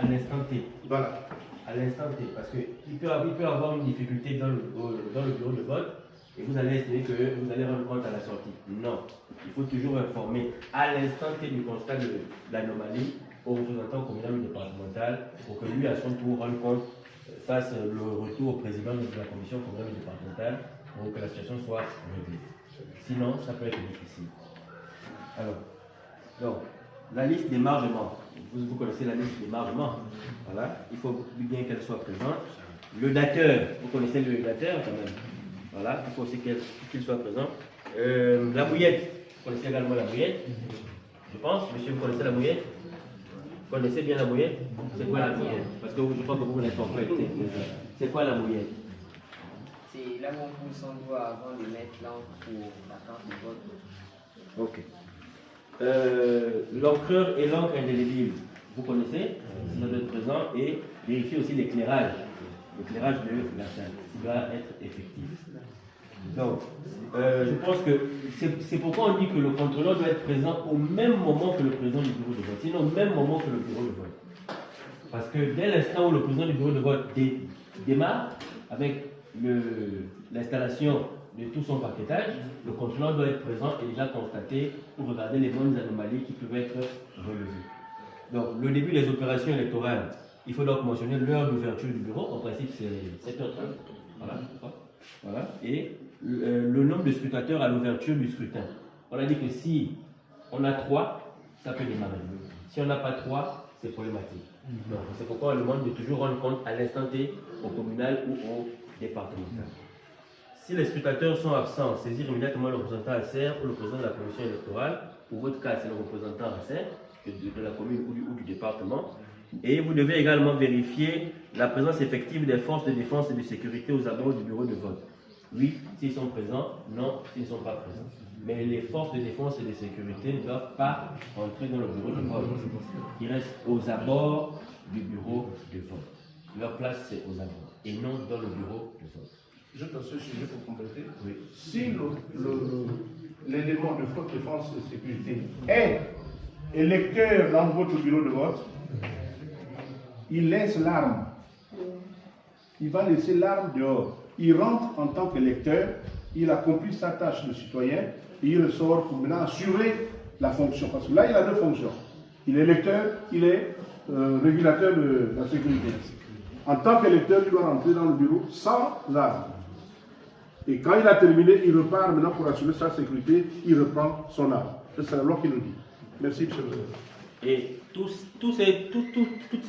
à l'instant T. Voilà. À l'instant T. Parce qu'il peut avoir une difficulté dans le bureau de vote et vous allez estimer que vous allez rendre compte à la sortie. Non. Il faut toujours informer à l'instant T du constat de l'anomalie au représentant communal ou départemental pour que lui, à son tour, rende compte, fasse le retour au président de la commission communale ou départementale pour que la situation soit réglée. Sinon, ça peut être difficile. Alors, donc, la liste des marges membres. Vous connaissez la liste des marges membres. Voilà, il faut bien qu'elle soit présente. Le dateur, vous connaissez le dateur quand même. Voilà, il faut aussi qu'il soit présent. La mouillette, vous connaissez également la mouillette. Je pense, monsieur, vous connaissez la mouillette? Vous connaissez bien la mouillette? C'est quoi la mouillette? Parce que je crois que vous n'êtes pas connecté. C'est quoi la mouillette? C'est là où on pousse son doigt avant de mettre l'encre pour la carte de vote. Ok. L'encreur et l'encre indélébile, vous connaissez, ça doit être présent, et vérifier aussi l'éclairage de la salle, qui doit être effectif. Donc, je pense que c'est pourquoi on dit que le contrôleur doit être présent au même moment que le président du bureau de vote, sinon au même moment que le bureau de vote. Parce que dès l'instant où le président du bureau de vote démarre, avec l'installation de tout son paquetage, le contrôleur doit être présent et déjà constater pour regarder les bonnes anomalies qui peuvent être relevées. Donc, le début des opérations électorales, il faut donc mentionner l'heure d'ouverture du bureau, en principe c'est 7h30. Voilà. Et le nombre de scrutateurs à l'ouverture du scrutin. On a dit que si on a 3, ça peut démarrer. Si on n'a pas 3, c'est problématique. Donc, c'est pourquoi on demande de toujours rendre compte à l'instant T au communal ou au départemental. Si les scrutateurs sont absents, saisir immédiatement le représentant ACR ou le président de la commission électorale. Pour votre cas, c'est le représentant ACR de la commune ou du département. Et vous devez également vérifier la présence effective des forces de défense et de sécurité aux abords du bureau de vote. Oui, s'ils sont présents, non, s'ils ne sont pas présents. Mais les forces de défense et de sécurité ne doivent pas entrer dans le bureau de vote. Ils restent aux abords du bureau de vote. Leur place, c'est aux abords et non dans le bureau de vote. Juste à ce sujet pour compléter. Oui. Si l'élément de forte défense et sécurité est électeur dans votre bureau de vote, il laisse l'arme. Il va laisser l'arme dehors. Il rentre en tant qu'électeur, il accomplit sa tâche de citoyen et il ressort pour maintenant assurer la fonction. Parce que là, il a deux fonctions. Il est électeur, il est régulateur de la sécurité. En tant qu'électeur, il doit rentrer dans le bureau sans arme. Et quand il a terminé, il repart maintenant pour assurer sa sécurité, il reprend son arme. C'est la loi qui le dit. Merci, M. le Président. Et toutes ces